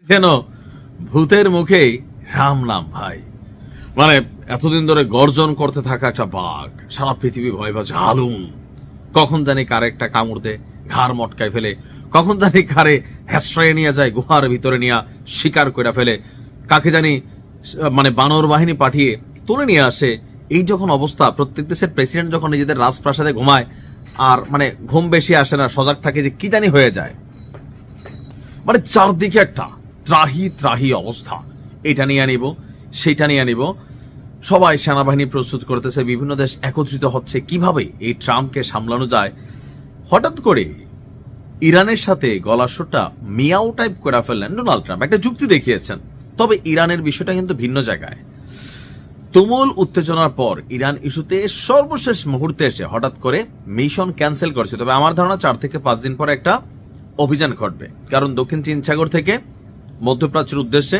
যেন ভূতের মুখেই রাম নাম ভাই। মানে এতদিন ধরে গর্জন করতে থাকা একটা বাঘ, সারা পৃথিবী ভয় পাচ্ছে হালুম, কখন জানি কারে একটা কামড় দে, ঘাড় মটকায় ফেলে, কখন জানি কারে হ্যাশ্রয়ে নিয়ে যায়, গুহার ভিতরে নিয়ে শিকার করে ফেলে, কাকে জানি মানে বানর বাহিনী পাঠিয়ে তুলে নিয়ে আসে। এই যখন অবস্থা, প্রত্যেক দেশের প্রেসিডেন্ট যখন নিজেদের রাজপ্রাসাদে ঘুমায় আর মানে ঘুম বেশি আসে না, সজাগ থাকে যে কি জানি হয়ে যায়। মানে চারদিকে একটা ত্রাহি ত্রাহি অবস্থা, এটা নিয়ে আনিব সেটা নিয়ে আনিব, সবাই সেনাবাহিনী প্রস্তুত করতেছে, বিভিন্ন দেশ একত্রিত হচ্ছে কিভাবে এই ট্রাম্পকে সামলানো যায়। হঠাৎ করে ইরানের সাথে গলাশোটা মিয়াও টাইপ করে ফেললেন ডোনাল্ড ট্রাম্প, একটা যুক্তি দেখিয়েছেন। তবে ইরানের বিষয়টা কিন্তু ভিন্ন জায়গায়। তুমুল উত্তেজনার পর ইরান ইস্যুতে সর্বশেষ মুহূর্তে এসে হঠাৎ করে মিশন ক্যান্সেল করছে। তবে আমার ধারণা 4 থেকে 5 দিন পরে একটা অভিযান ঘটবে, কারণ দক্ষিণ চীন সাগর থেকে মধ্যপ্রাচ্যের উদ্দেশ্যে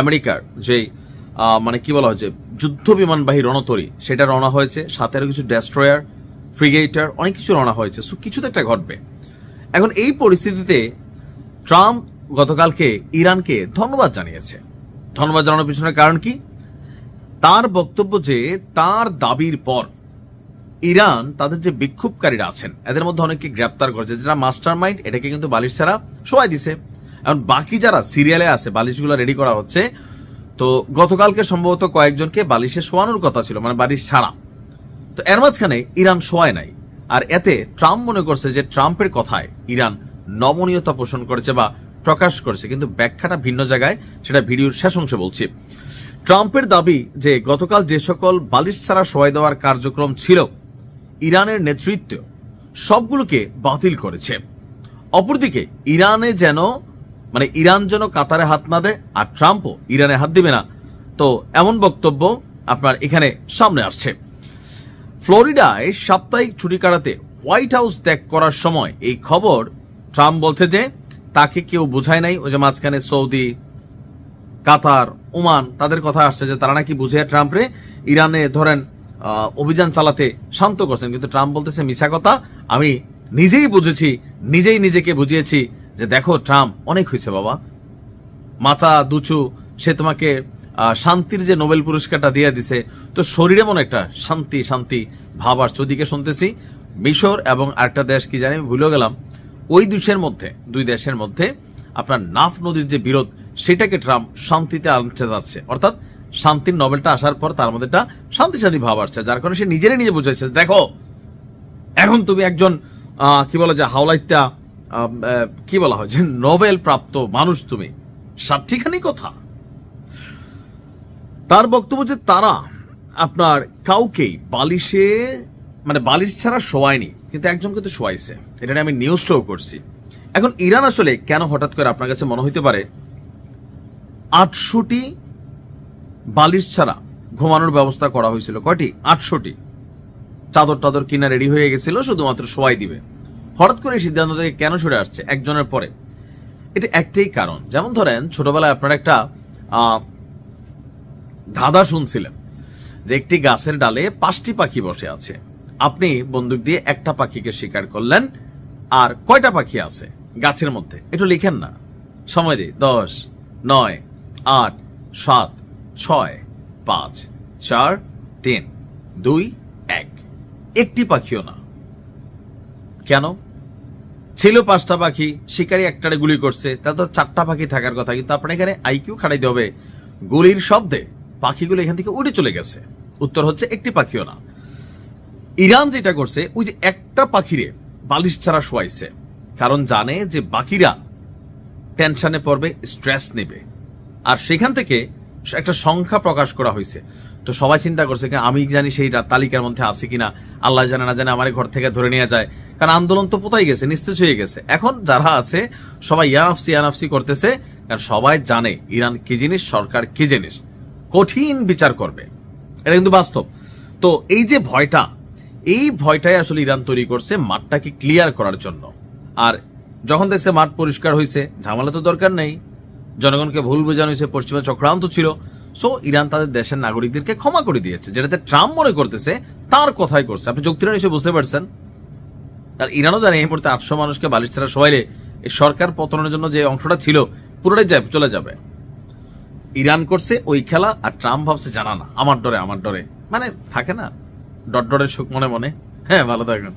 আমেরিকার যে মানে কি বলা হয়েছে যুদ্ধ বিমানবাহী রণতরী, সেটা রওনা হয়েছে, সাথে আরো কিছু ডেস্ট্রয়ার, ফ্রিগেটার, অনেক কিছু রওনা হয়েছে। সো কিছু তো একটা ঘটবে। এখন এই পরিস্থিতিতে ট্রাম্প গতকালকে ইরানকে ধন্যবাদ জানিয়েছে। ধন্যবাদ জানানোর পিছনে কারণ কি? তার বক্তব্য যে তার দাবির পর ইরান তাদের যে বিক্ষোভকারীরা আছেন এদের মধ্যে অনেককে গ্রেপ্তার করেছে, যেটা মাস্টার মাইন্ড, এটাকে কিন্তু বালিশ ছাড়া শোয়াই দিছে। এখন বাকি যারা সিরিয়ালে আছে, বালিশগুলো রেডি করা হচ্ছে। তো গতকালকে সম্ভবত কয়েকজনকে বালিশে শোয়ানোর কথা ছিল, মানে বালিশ ছাড়া। তো এর মাঝখানে ইরান শোয়ায় নাই। আর এতে ট্রাম্প মনে করছে যে ট্রাম্পের কথায় ইরান নমনীয়তা পোষণ করেছে বা প্রকাশ করেছে, কিন্তু ব্যাখ্যাটা ভিন্ন জায়গায়, সেটা ভিডিওর শেষ অংশে বলছি। ট্রাম্পের দাবি যে গতকাল যে সকল বালিশ ছাড়া শোয়াই দেওয়ার কার্যক্রম ছিল ইরানের নেতৃত্ব সবগুলোকে বাতিল করেছে। অপরদিকে ইরান যেন কাতারে হাত না দেয় আর ট্রাম্পও ইরানে হাত দিবে না, তো এমন বক্তব্য আপনার এখানে সামনে আসছে। ফ্লোরিডায় সাপ্তাহিক ছুটি কাটাতে হোয়াইট হাউস ত্যাগ করার সময় এই খবর ট্রাম্প বলছে যে তাকে কেউ বোঝায় নাই। ওই যে মাঝখানে সৌদি, কাতার, ওমান, তাদের কথা আসছে যে তারা নাকি বুঝে ট্রাম্পরে ইরানে ধরেন অভিযান চালাতে শান্ত করছেন, কিন্তু ট্রাম্প বলতেছে মিছা কথা, আমি নিজেই বুঝেছি, নিজেই নিজেকে বুঝিয়েছি যে দেখো ট্রাম্প অনেক হয়েছে বাবা, মাথা দুচু, সে তোমাকে শান্তির যে নোবেল পুরস্কারটা দিয়ে দিছে, তো শরীরে মনে একটা শান্তি শান্তি ভাব আসছে। ওদিকে শুনতেছি মিশর এবং আরেকটা দেশ কি জানি ভুলে গেলাম, ওই দুই দেশের মধ্যে আপনার নাফ নদীর যে বিরোধ, সেটাকে ট্রাম্প শান্তিতে আনতে যাচ্ছে। অর্থাৎ শান্তির নোবেলটা আসার পর তার মধ্যে একটা শান্তি শান্তি ভাব আসছে, যার কারণে সে নিজেরই নিজে বুঝাইছে দেখো এখন তুমি একজন কি বলে যে হাওলাইত্যা কি বলা হয় যে নোবেল প্রাপ্ত মানুষ, তুমি সাতটিখানি কথা। তার বক্তব্য যে তারা আপনার কাউকেই বালিশ ছাড়া শোয়ায়নি, কিন্তু একজনকে তো শোয়াইছে, এটা নিয়ে আমি নিউজটাও করছি। এখন ইরান আসলে কেন হঠাৎ করে আপনার কাছে মনে হইতে পারে 800টি বালিশ ছাড়া ঘুমানোর ব্যবস্থা করা হয়েছিল? কয়টি? 800টি। চাদর টাদর কিনা রেডি হয়ে গেছিল, শুধুমাত্র শোয়াই দিবে। হঠাৎ করে সিদ্ধান্ত থেকে কেন সরে আসছে একজনের পরে? এটা একটাই কারণ, যেমন ধরেন ছোটবেলায় আপনার একটা ধাঁধা শুনছিলেন যে একটি গাছের ডালে 5টি পাখি বসে আছে, আপনি বন্দুক দিয়ে একটা পাখিকে শিকার করলেন, আর কয়টা পাখি আছে গাছের মধ্যে একটু লিখেন না, সময় দিই। 10, 9, 8, 7, 6, 5, 4, 3, 2, 1। একটি পাখিও না। কেন? ছিল 5টা পাখি, শিকারী একটারে গুলি করছে, তাহলে তো 4টা পাখি থাকার কথা, কিন্তু আপনার এখানে আইকিউ খাটাইতে হবে। গুলির শব্দে পাখিগুলো এখান থেকে উড়ে চলে গেছে। উত্তর হচ্ছে একটি পাখিও না। ইরান যেটা করছে, ওই যে একটা পাখিরে বালিশ ছাড়া শোয়াইছে, কারণ জানে যে বাকিরা টেনশনে পড়বে, স্ট্রেস নেবে, আর সেখান থেকে একটা সংখ্যা প্রকাশ করা হয়েছে। তো সবাই চিন্তা করছে আমি জানি সেই তালিকার মধ্যে আছে কিনা, আল্লাহ জানে না জানে আমার ঘর থেকে ধরে নিয়ে যায়, কারণ আন্দোলন তো পোতাই গেছে, নিস্তেজ হয়ে গেছে। এখন যারা আছে সবাই ইয়ানাফসি করতেছে, কারণ সবাই জানে ইরান কি জিনিস, সরকার কি জিনিস, কঠিন বিচার করবে, এটা কিন্তু বাস্তব। তো এই যে ভয়টাই আসলে ইরান তৈরি করছে মাঠটাকে ক্লিয়ার করার জন্য। আর যখন দেখছে মাঠ পরিষ্কার হয়েছে, ঝামেলা তো দরকার নেই, জনগণকে ভুল বোঝানো হয়েছে, পশ্চিমা চক্রান্ত ছিল, সো ইরান তাদের দেশের নাগরিকদেরকে ক্ষমা করে দিয়েছে, যেটাতে ট্রাম্প মনে করতেছে তার কথাই করছে। আপনি যুক্তিটা নিশ্চয়ই বুঝতে পারছেন। আর ইরানও জানে এই মুহূর্তে 800 মানুষকে বালিশ ছাড়া শোয়াইলে এই সরকার পতনের জন্য যে অংশটা ছিল পুরোটাই চলে যাবে। ইরান করছে ওই খেলা, আর ট্রাম্প ভাবছে জানা না, আমার ডরে, মানে থাকে না ডট ডরের সুখ মনে মনে। হ্যাঁ, ভালো থাকেন।